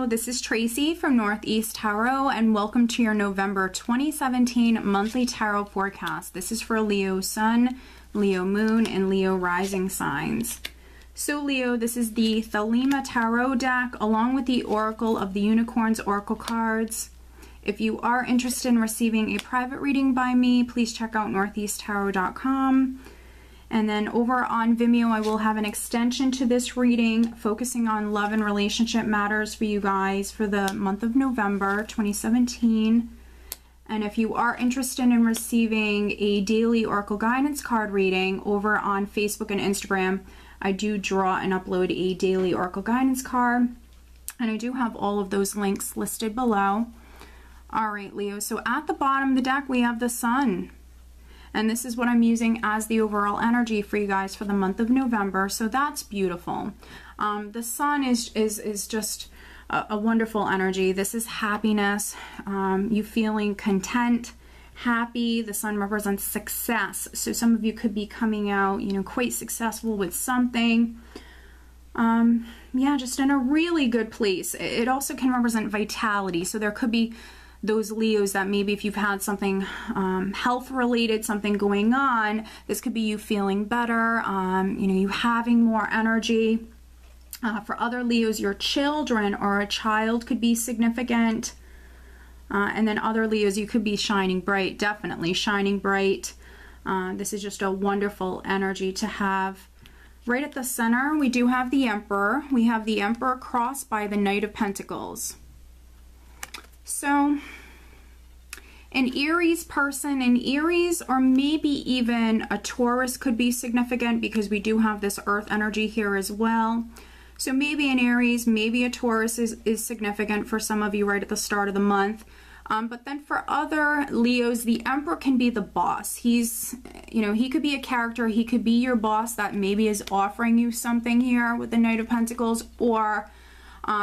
this is Tracy from Northeast Tarot, and welcome to your November 2017 monthly tarot forecast. This is for Leo Sun, Leo Moon, and Leo Rising signs. So Leo, this is the Thelema Tarot deck along with the Oracle of the Unicorns Oracle cards. If you are interested in receiving a private reading by me, please check out northeasttarot.com. And then over on Vimeo, I will have an extension to this reading focusing on love and relationship matters for you guys for the month of November 2017. And if you are interested in receiving a daily Oracle guidance card reading over on Facebook and Instagram, I do draw and upload a daily Oracle guidance card. And I do have all of those links listed below. All right, Leo, so at the bottom of the deck, we have the Sun. And this is what I'm using as the overall energy for you guys for the month of November. So that's beautiful. The Sun is just a wonderful energy. This is happiness. You feeling content, happy. The Sun represents success. So some of you could be coming out, you know, quite successful with something. Yeah, just in a really good place. It also can represent vitality. So there could be those Leos that maybe if you've had something health related, something going on, this could be you feeling better, you know, you having more energy. For other Leos, your children or a child could be significant. And then other Leos, you could be shining bright, definitely shining bright. This is just a wonderful energy to have. Right at the center, we do have the Emperor. We have the Emperor crossed by the Knight of Pentacles. So, an Aries person, an Aries or maybe even a Taurus could be significant because we do have this Earth energy here as well. So maybe an Aries, maybe a Taurus is significant for some of you right at the start of the month. But then for other Leos, the Emperor can be the boss. He's, you know, he could be a character. He could be your boss that maybe is offering you something here with the Knight of Pentacles, or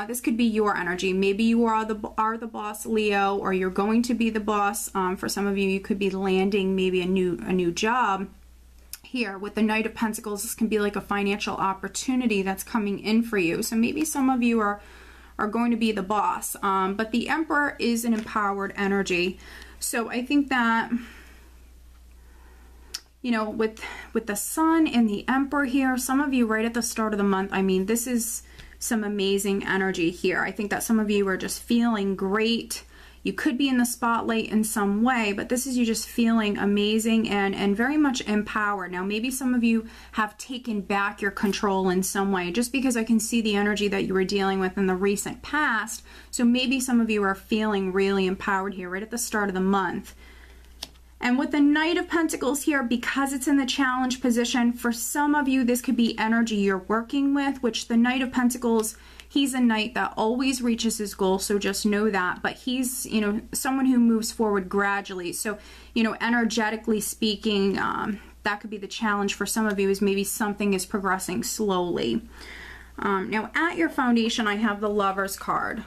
this could be your energy. Maybe you are the boss, Leo, or you're going to be the boss. For some of you, you could be landing maybe a new job. Here with the Knight of Pentacles, this can be like a financial opportunity that's coming in for you. So maybe some of you are going to be the boss. But the Emperor is an empowered energy. So I think that, you know, with the Sun and the Emperor here, some of you right at the start of the month, I mean, this is some amazing energy here. I think that some of you are just feeling great. You could be in the spotlight in some way, but this is you just feeling amazing and very much empowered. Now, maybe some of you have taken back your control in some way, just because I can see the energy that you were dealing with in the recent past. So maybe some of you are feeling really empowered here right at the start of the month. And with the Knight of Pentacles here, because it's in the challenge position, for some of you, this could be energy you're working with, which the Knight of Pentacles, he's a knight that always reaches his goal, so just know that. But he's, you know, someone who moves forward gradually. So, you know, energetically speaking, that could be the challenge for some of you, is maybe something is progressing slowly. Now, at your foundation, I have the Lovers card.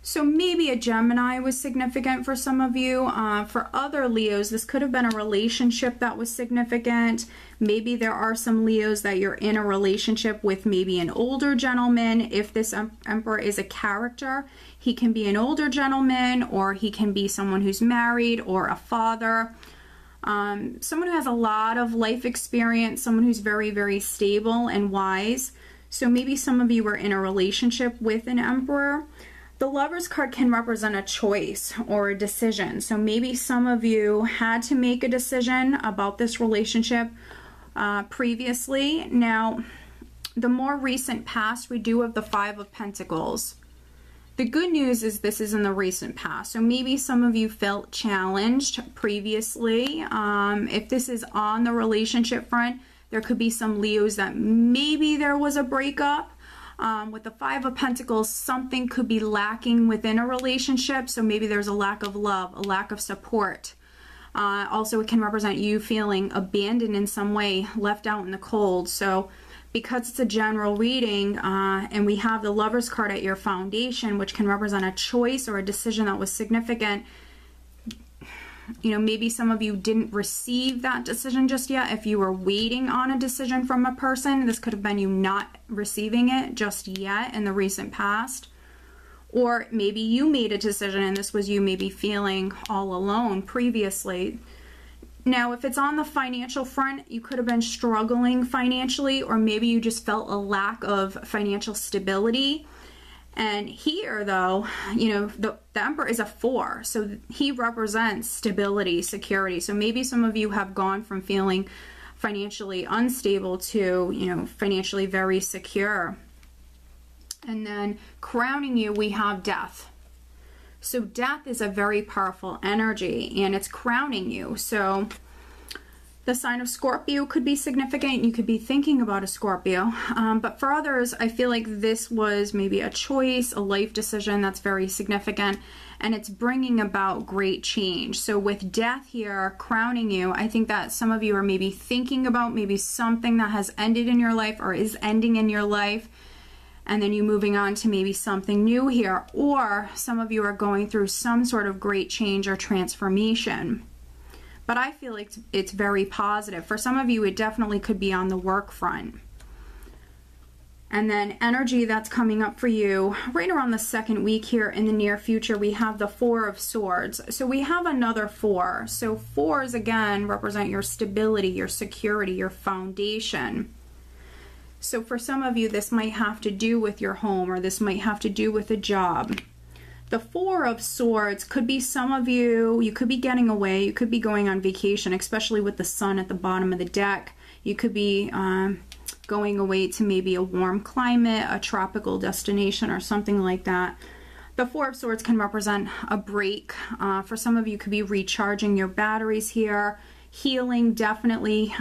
So maybe a Gemini was significant for some of you. For other Leos, this could have been a relationship that was significant. Maybe there are some Leos that you're in a relationship with maybe an older gentleman. If this Emperor is a character, he can be an older gentleman, or he can be someone who's married or a father. Someone who has a lot of life experience, someone who's very, very stable and wise. So maybe some of you are in a relationship with an Emperor. The Lovers card can represent a choice or a decision. So maybe some of you had to make a decision about this relationship previously. Now, the more recent past, we do have the Five of Pentacles. The good news is this is in the recent past. So maybe some of you felt challenged previously. If this is on the relationship front, there could be some Leos that maybe there was a breakup. With the Five of Pentacles, something could be lacking within a relationship. So maybe there's a lack of love, a lack of support. Also, it can represent you feeling abandoned in some way, left out in the cold. So because it's a general reading, and we have the Lovers card at your foundation, which can represent a choice or a decision that was significant, you know, maybe some of you didn't receive that decision just yet. If you were waiting on a decision from a person, this could have been you not receiving it just yet in the recent past. Or maybe you made a decision and this was you maybe feeling all alone previously. Now, if it's on the financial front, you could have been struggling financially, or maybe you just felt a lack of financial stability. And here, though, you know, the Emperor is a 4, so he represents stability, security. So maybe some of you have gone from feeling financially unstable to, you know, financially very secure. And then crowning you, we have Death. So Death is a very powerful energy, and it's crowning you. So the sign of Scorpio could be significant. You could be thinking about a Scorpio. But for others, I feel like this was maybe a choice, a life decision that's very significant, and it's bringing about great change. So with Death here crowning you, I think that some of you are maybe thinking about maybe something that has ended in your life or is ending in your life, and then you moving on to maybe something new here. Or some of you are going through some sort of great change or transformation. But I feel like it's very positive. For some of you, it definitely could be on the work front. And then energy that's coming up for you right around the second week here in the near future, we have the 4 of Swords. So we have another 4. So 4s, again, represent your stability, your security, your foundation. So for some of you, this might have to do with your home, or this might have to do with a job. The 4 of Swords could be some of you, you could be getting away, you could be going on vacation, especially with the sun at the bottom of the deck. You could be going away to maybe a warm climate, a tropical destination, or something like that. The 4 of Swords can represent a break. For some of you, could be recharging your batteries here, healing, definitely.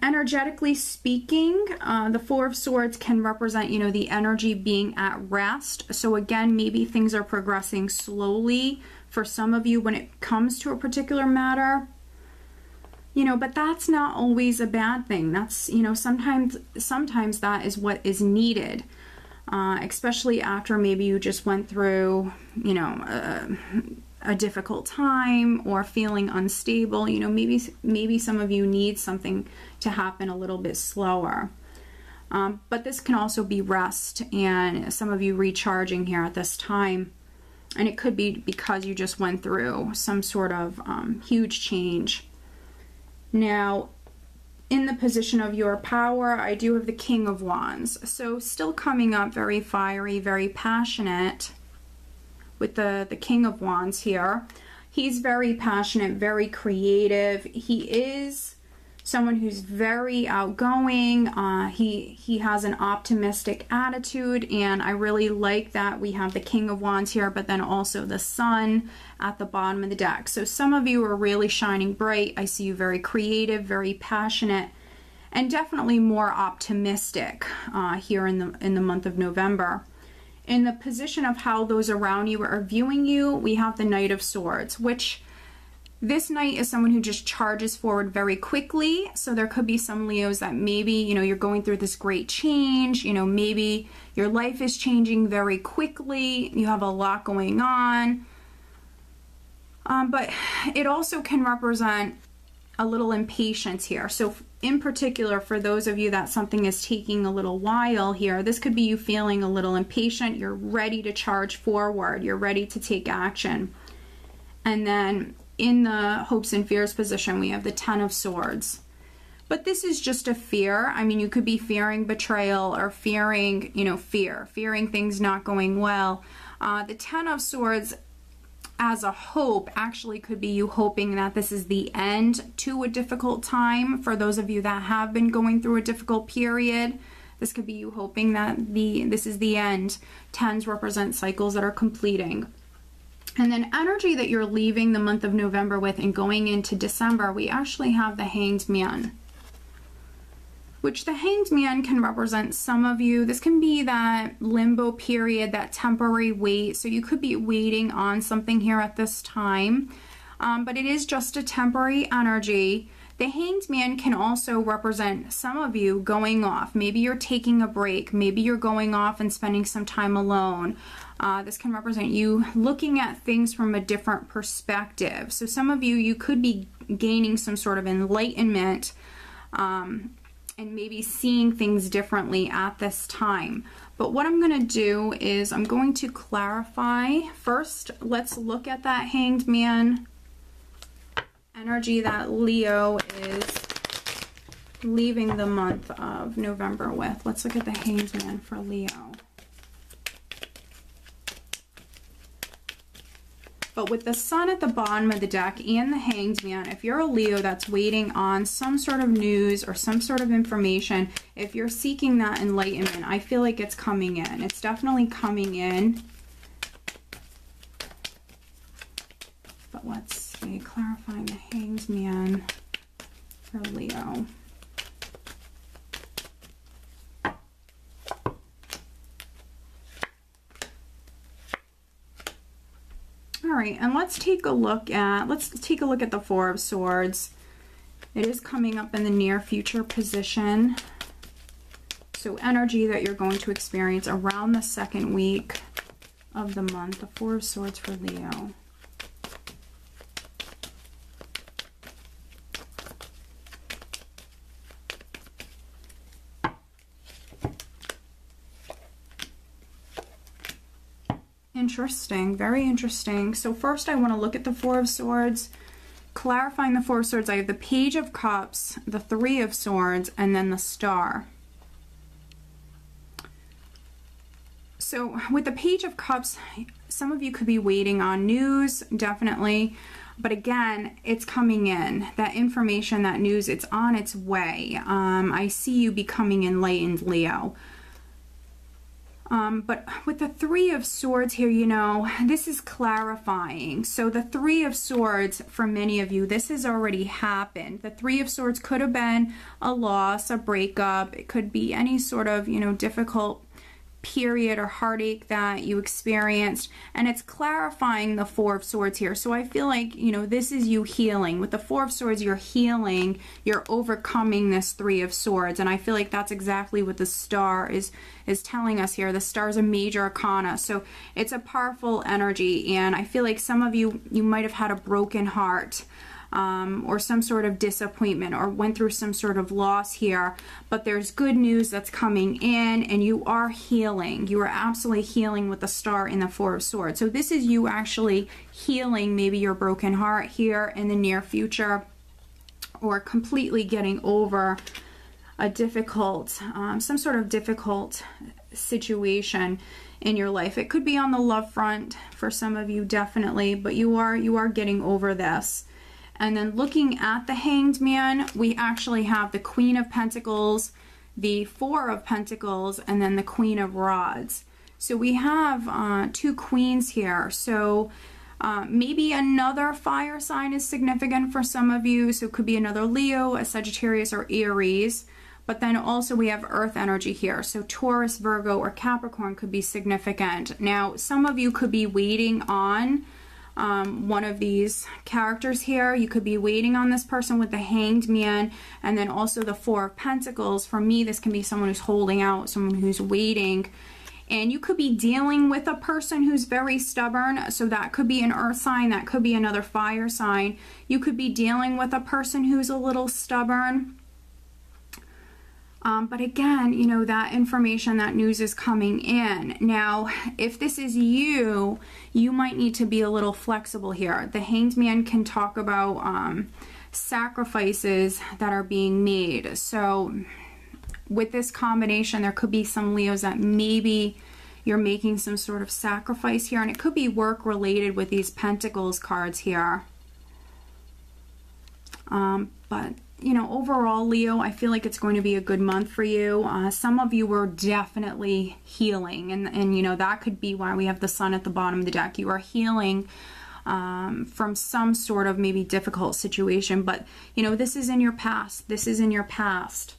Energetically speaking, the 4 of Swords can represent, you know, the energy being at rest. So again, maybe things are progressing slowly for some of you when it comes to a particular matter, you know, but that's not always a bad thing. That's, you know, sometimes that is what is needed, especially after maybe you just went through, you know, a difficult time or feeling unstable. You know, maybe some of you need something to happen a little bit slower. But this can also be rest, and some of you recharging here at this time. And it could be because you just went through some sort of huge change. Now, in the position of your power, I do have the King of Wands. So still coming up very fiery, very passionate. With the King of Wands here. He's very passionate, very creative. He is someone who's very outgoing. He has an optimistic attitude, and I really like that we have the King of Wands here, but then also the Sun at the bottom of the deck. So some of you are really shining bright. I see you very creative, very passionate, and definitely more optimistic here in the month of November. In the position of how those around you are viewing you, we have the Knight of Swords, which this Knight is someone who just charges forward very quickly. So there could be some Leos that maybe, you know, you're going through this great change, you know, maybe your life is changing very quickly, you have a lot going on. But it also can represent a little impatience here. So in particular, for those of you that something is taking a little while here, this could be you feeling a little impatient. You're ready to charge forward. You're ready to take action. And then in the hopes and fears position, we have the 10 of Swords. But this is just a fear. I mean, you could be fearing betrayal or fearing, you know, fearing things not going well. The 10 of Swords as a hope actually could be you hoping that this is the end to a difficult time. For those of you that have been going through a difficult period, this could be you hoping that this is the end. 10s represent cycles that are completing. And then energy that you're leaving the month of November with and going into December, we actually have the Hanged Man. Which the Hanged Man can represent some of you. This can be that limbo period, that temporary wait. So you could be waiting on something here at this time. But it is just a temporary energy The Hanged Man can also represent some of you going off. Maybe you're taking a break. Maybe you're going off and spending some time alone. This can represent you looking at things from a different perspective. So some of you, you could be gaining some sort of enlightenment and maybe seeing things differently at this time. But what I'm going to do is I'm going to clarify. First, let's look at that Hanged Man energy that Leo is leaving the month of November with. Let's look at the Hanged Man for Leo. But with the Sun at the bottom of the deck and the Hanged Man, if you're a Leo that's waiting on some sort of news or some sort of information, if you're seeking that enlightenment, I feel like it's coming in. It's definitely coming in. But let's see, clarifying the Hanged Man for Leo. All right, and let's take a look at the Four of Swords. It is coming up in the near future position. So energy that you're going to experience around the second week of the month, the Four of Swords for Leo. Interesting, very interesting. So first I want to look at the Four of Swords. Clarifying the Four of Swords, I have the Page of Cups, the Three of Swords, and then the Star. So with the Page of Cups, some of you could be waiting on news, definitely. But again, it's coming in. That information, that news, it's on its way. I see you becoming enlightened, Leo. But with the Three of Swords here, you know, this is clarifying. So the Three of Swords, for many of you, this has already happened. The Three of Swords could have been a loss, a breakup. It could be any sort of, you know, difficult period or heartache that you experienced, and it's clarifying the Four of Swords here. So I feel like, you know, this is you healing. With the Four of Swords, you're healing, you're overcoming this Three of Swords, and I feel like that's exactly what the Star is telling us here. The Star is a major arcana, so it's a powerful energy, and I feel like some of you might have had a broken heart, or some sort of disappointment, or went through some sort of loss here, but there's good news that's coming in, and you are healing. You are absolutely healing with the Star in the Four of Swords. So this is you actually healing maybe your broken heart here in the near future, or completely getting over a difficult, some sort of difficult situation in your life. It could be on the love front for some of you, definitely, but you are getting over this. And then looking at the Hanged Man, we actually have the Queen of Pentacles, the Four of Pentacles, and then the Queen of Rods. So we have two queens here. So maybe another fire sign is significant for some of you. So it could be another Leo, a Sagittarius, or Aries. But then also we have earth energy here. So Taurus, Virgo, or Capricorn could be significant. Now, some of you could be waiting on one of these characters here. You could be waiting on this person with the Hanged Man, and then also the Four of Pentacles. For me, this can be someone who's holding out, someone who's waiting. And you could be dealing with a person who's very stubborn. So that could be an earth sign, that could be another fire sign. You could be dealing with a person who's a little stubborn. But again, you know, that information, that news is coming in. Now, if this is you, you might need to be a little flexible here. The Hanged Man can talk about sacrifices that are being made. So with this combination, there could be some Leos that maybe you're making some sort of sacrifice here, and it could be work related with these Pentacles cards here. But you know, overall, Leo, I feel like it's going to be a good month for you. Some of you were definitely healing, and you know, that could be why we have the Sun at the bottom of the deck. You are healing from some sort of maybe difficult situation, but you know, this is in your past. This is in your past.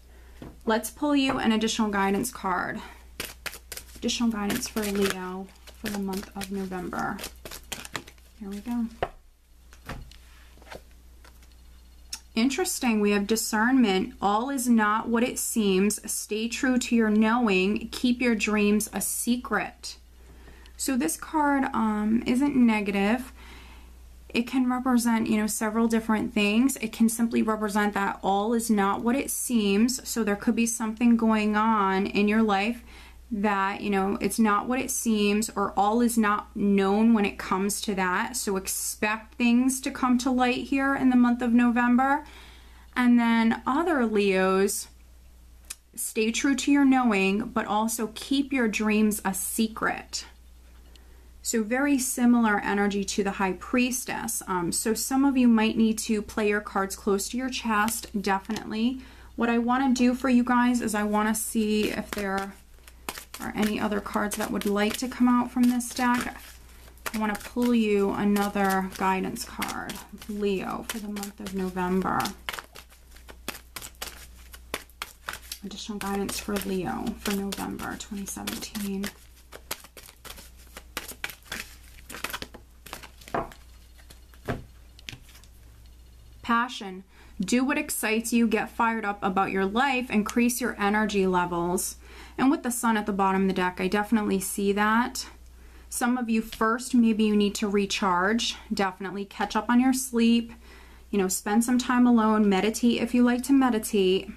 Let's pull you an additional guidance card. Additional guidance for Leo for the month of November. Here we go. Interesting. We have discernment. All is not what it seems. Stay true to your knowing. Keep your dreams a secret. So this card isn't negative. It can represent, you know, several different things. It can simply represent that all is not what it seems. So there could be something going on in your life that, you know, it's not what it seems, or all is not known when it comes to that. So expect things to come to light here in the month of November. And then other Leos, stay true to your knowing, but also keep your dreams a secret. So very similar energy to the High Priestess. So some of you might need to play your cards close to your chest, definitely. What I want to do for you guys is I want to see if there are any other cards that would like to come out from this deck. I want to pull you another guidance card, Leo, for the month of November. Additional guidance for Leo for November 2017. Passion. Do what excites you, get fired up about your life, increase your energy levels. And with the Sun at the bottom of the deck, I definitely see that. Some of you first, maybe you need to recharge. Definitely catch up on your sleep. You know, spend some time alone, meditate if you like to meditate.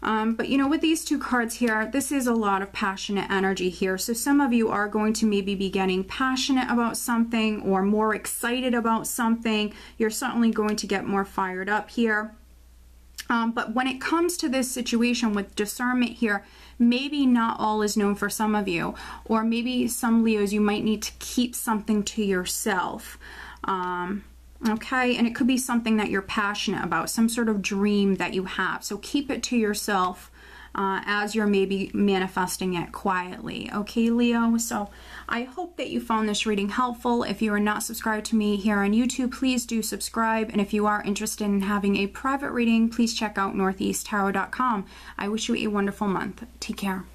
But you know, with these two cards here, this is a lot of passionate energy here. So some of you are going to maybe be getting passionate about something or more excited about something. You're certainly going to get more fired up here. But when it comes to this situation with discernment here, maybe not all is known for some of you, or maybe some Leos, you might need to keep something to yourself. Okay, and it could be something that you're passionate about, some sort of dream that you have. So keep it to yourself as you're maybe manifesting it quietly. Okay, Leo? So I hope that you found this reading helpful. If you are not subscribed to me here on YouTube, please do subscribe. And if you are interested in having a private reading, please check out northeasttarot.com. I wish you a wonderful month. Take care.